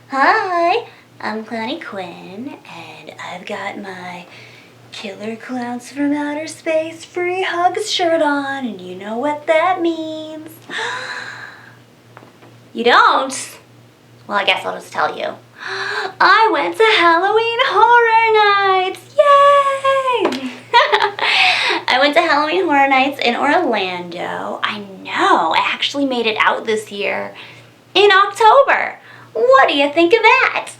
Hi, I'm Clowny Quin, and I've got my Killer Clowns from Outer Space Free Hugs shirt on, and you know what that means. You don't? Well, I guess I'll just tell you. I went to Halloween Horror Nights! Yay! I went to Halloween Horror Nights in Orlando. I know, I actually made it out this year in October. What do you think of that?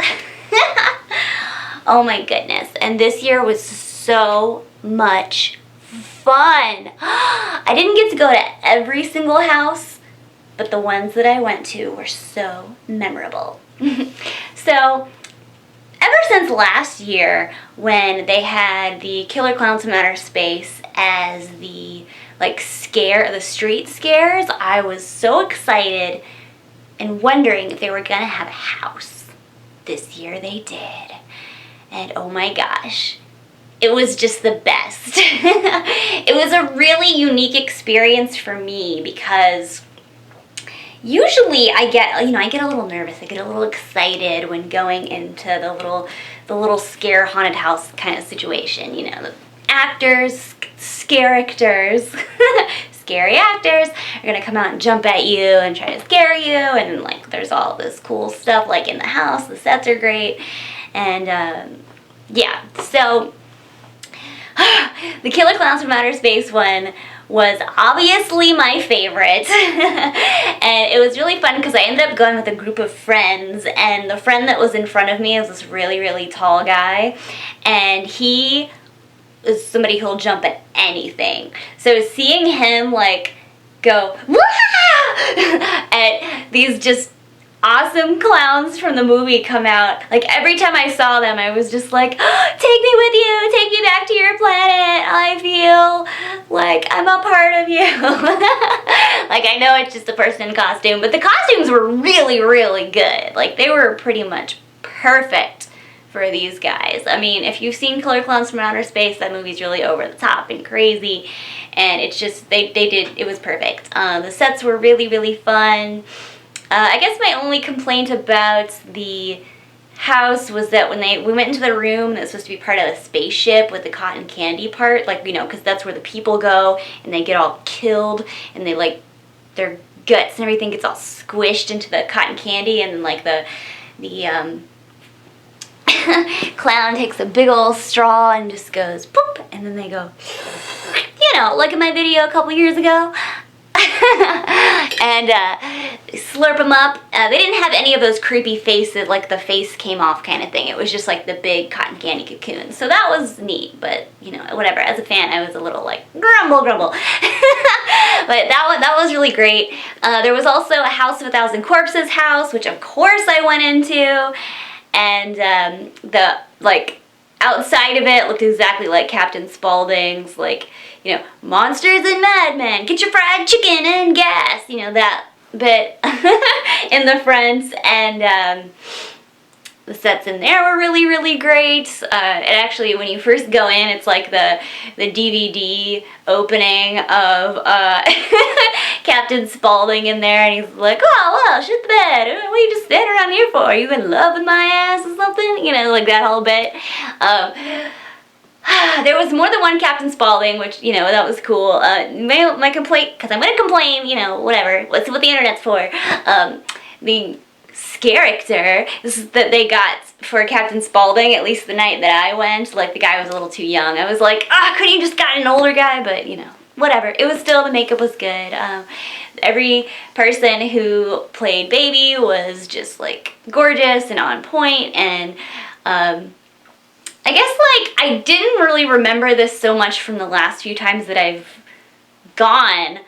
Oh my goodness. And this year was so much fun. I didn't get to go to every single house, but the ones that I went to were so memorable. So, ever since last year when they had the Killer Clowns from Outer Space as the the street scares, I was so excited and wondering if they were gonna have a house. This year they did. And oh my gosh, it was just the best. It was a really unique experience for me because usually I get a little nervous, I get a little excited when going into the little scare haunted house kind of situation. You know, the actors, characters, scary actors are gonna come out and jump at you and try to scare you, and there's all this cool stuff in the house. The sets are great, and yeah, so the Killer Clowns from Outer Space one was obviously my favorite. And it was really fun because I ended up going with a group of friends, and the friend that was in front of me is this really, really tall guy, and he is somebody who'll jump at anything. So seeing him go Wah! And these just awesome clowns from the movie come out, every time I saw them I was just like, oh, take me with you, take me back to your planet. I feel like I'm a part of you. I know it's just a person in costume, but the costumes were really, really good. They were pretty much perfect for these guys. I mean, if you've seen Killer Clowns from Outer Space, that movie's really over the top and crazy, and it's just, it was perfect. The sets were really, really fun. I guess my only complaint about the house was that when we went into the room that was supposed to be part of a spaceship with the cotton candy part, because that's where the people go and they get all killed, and they their guts and everything gets all squished into the cotton candy, and then the clown takes a big old straw and just goes poop, and then they go, like in my video a couple years ago. And slurp them up. They didn't have any of those creepy faces, the face came off kind of thing. It was just the big cotton candy cocoon. So that was neat, but whatever. As a fan, I was a little grumble. But that was really great. There was also a House of a Thousand Corpses house, which of course I went into, and the outside of it looked exactly like Captain Spaulding's, monsters and madmen, get your fried chicken and gas, that bit in the front, and the sets in there were really, really great. It actually, when you first go in, it's the DVD opening of Captain Spaulding in there, and he's like, oh, well, shit the bed. What are you just standing around here for? Are you in love with my ass or something? That whole bit. There was more than one Captain Spaulding, which, that was cool. My complaint, because I'm going to complain, whatever. Let's see what the internet's for. The character that they got for Captain Spaulding, at least the night that I went, the guy was a little too young. I was like, couldn't you just gotten an older guy? But, whatever. It was still, the makeup was good. Every person who played Baby was just, gorgeous and on point, and, I guess, I didn't really remember this so much from the last few times that I've gone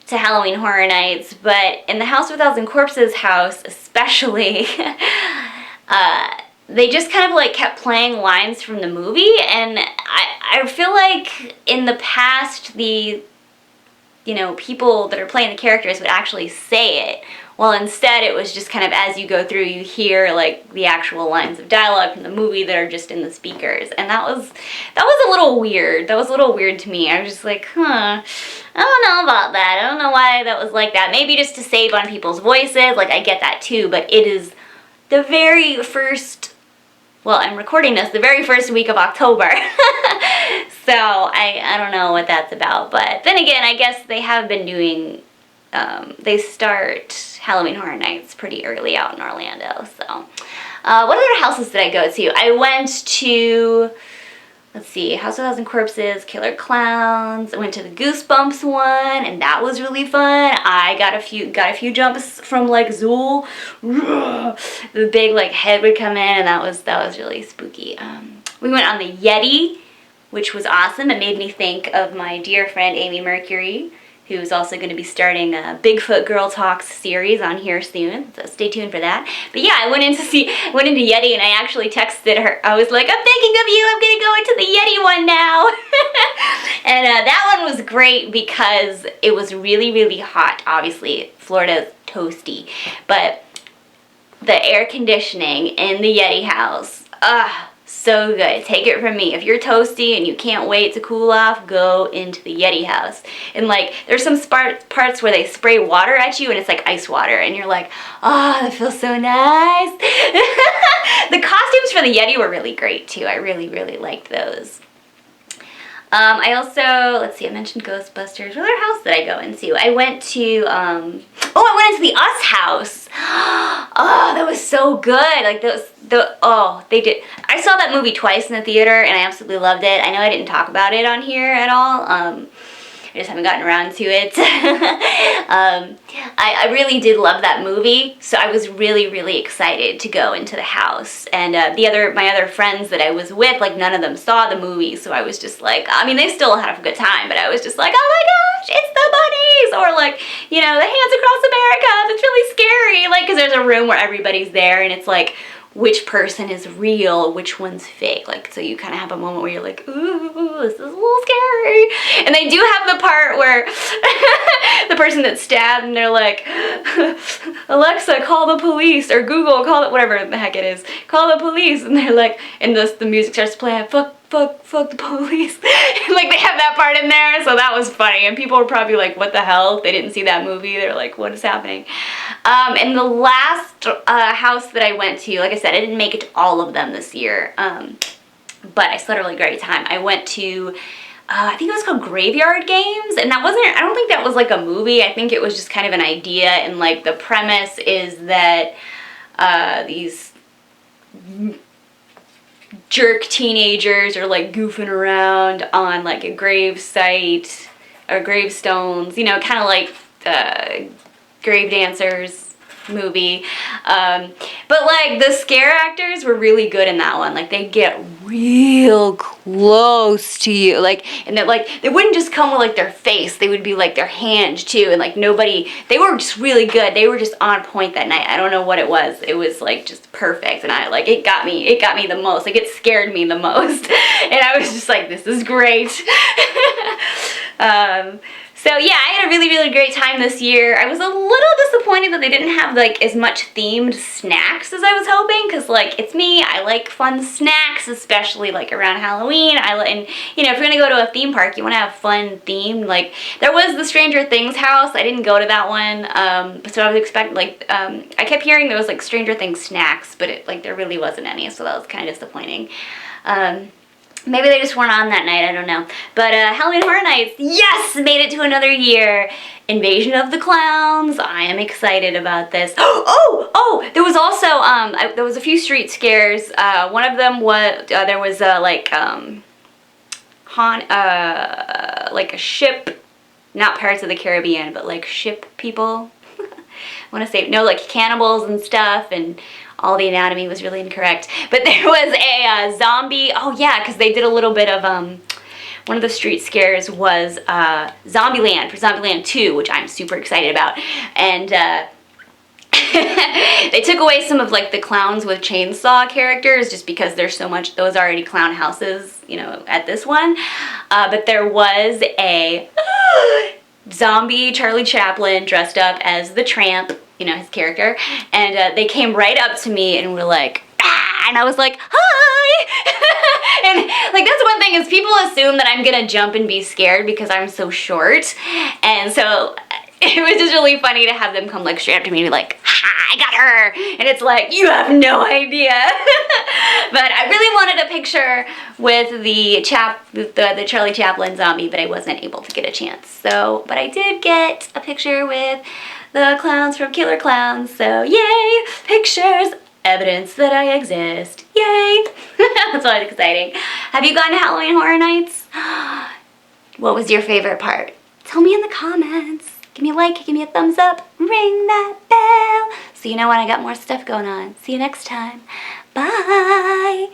to Halloween Horror Nights, but in the House of a Thousand Corpses house especially, they just kind of kept playing lines from the movie, and I feel like in the past the people that are playing the characters would actually say it, well, instead it was just kind of, as you go through, you hear the actual lines of dialogue from the movie that are just in the speakers, and that was a little weird. That was a little weird to me. I was just like, I don't know about that. I don't know why that was like that. Maybe just to save on people's voices, I get that too, but it is the very first, well, I'm recording this the very first week of October. So I don't know what that's about. But then again, I guess they have been doing, they start Halloween Horror Nights pretty early out in Orlando. So what other houses did I go to? I went to, let's see, House of a Thousand Corpses, Killer Clowns. I went to the Goosebumps one, and that was really fun. I got a few jumps from like Zool. The big like head would come in, and that was really spooky. We went on the Yeti, which was awesome. It made me think of my dear friend Amy Mercury, who's also going to be starting a Bigfoot Girl Talks series on here soon, so stay tuned for that. But yeah, I went into Yeti, and I actually texted her. I was like, I'm thinking of you, I'm going to go into the Yeti one now. And that one was great because it was really, really hot. Obviously, Florida's toasty, but the air conditioning in the Yeti house, so good. Take it from me. If you're toasty and you can't wait to cool off, go into the Yeti house. And like, there's some parts where they spray water at you and it's like ice water, and you're like, oh, that feels so nice. The costumes for the Yeti were really great too. I really, really liked those. I also, let's see, I mentioned Ghostbusters. What other house did I go into? I went to, I went into the Us house. Oh, that was so good. Like they did. I saw that movie twice in the theater, and I absolutely loved it. I know I didn't talk about it on here at all. I just haven't gotten around to it. I really did love that movie, so I was really, really excited to go into the house. And my other friends that I was with, like, none of them saw the movie, so I was just like, I mean, they still had a good time, but I was just like, oh my gosh, it's the bunnies! Or like, you know, the Hands Across America, it's really scary, like, because there's a room where everybody's there, and it's like, which person is real, which one's fake. Like, so you kind of have a moment where you're like, ooh, this is a little scary. And they do have the part where the person that's stabbed, and they're like, Alexa, call the police, or Google, call it, whatever the heck it is, call the police. And they're like, and the music starts playing, fuck the police. Like, they have that part in there, so that was funny. And people were probably like, what the hell? If they didn't see that movie, they're like, what is happening? And the last house that I went to, like I said, I didn't make it to all of them this year, but I still had a really great time. I went to, I think it was called Graveyard Games, and that wasn't, I don't think that was like a movie. I think it was just kind of an idea, and like the premise is that these jerk teenagers are like goofing around on like a grave site or gravestones, you know, kind of like Grave Dancers movie. But like the scare actors were really good in that one. Like, they get real close to you, like, and that, like, they wouldn't just come with like their face, they would be like their hand too, and like they were just really good. They were just on point that night. I don't know what it was like just perfect, and I like, it got me the most. Like, it scared me the most. And I was just like, this is great. So yeah, I had a really, really great time this year. I was a little disappointed that they didn't have like as much themed snacks as I was hoping, because like, it's me, I like fun snacks, especially like around Halloween. And you know, if you're gonna go to a theme park, you want to have fun theme. Like, there was the Stranger Things house. I didn't go to that one, so I was expecting like, I kept hearing there was like Stranger Things snacks, but there really wasn't any, so that was kind of disappointing. Maybe they just weren't on that night, I don't know. But Halloween Horror Nights, yes! Made it to another year. Invasion of the Clowns, I am excited about this. Oh! There was also, there was a few street scares. One of them was, there was like a ship, not Pirates of the Caribbean, but like ship people. I want to say, no, like cannibals and stuff, and all the anatomy was really incorrect. But there was a zombie, oh yeah, because they did a little bit of, one of the street scares was Zombieland, for Zombieland 2, which I'm super excited about. And they took away some of like the clowns with chainsaw characters, just because there's so much, those already clown houses, you know, at this one. But there was a zombie Charlie Chaplin dressed up as the Tramp, you know, his character, and they came right up to me and were like, ah, and I was like, hi. And like, that's one thing, is people assume that I'm gonna jump and be scared because I'm so short, and so it was just really funny to have them come like straight up to me and be like, hi. I got her. And it's like, you have no idea. But I really wanted a picture with the Charlie Chaplin zombie, but I wasn't able to get a chance. So, but I did get a picture with the clowns from Killer Clowns. So yay, pictures, evidence that I exist. Yay. That's always exciting. Have you gone to Halloween Horror Nights? What was your favorite part? Tell me in the comments. Give me a like, give me a thumbs up, ring that bell so you know when I got more stuff going on. See you next time. Bye.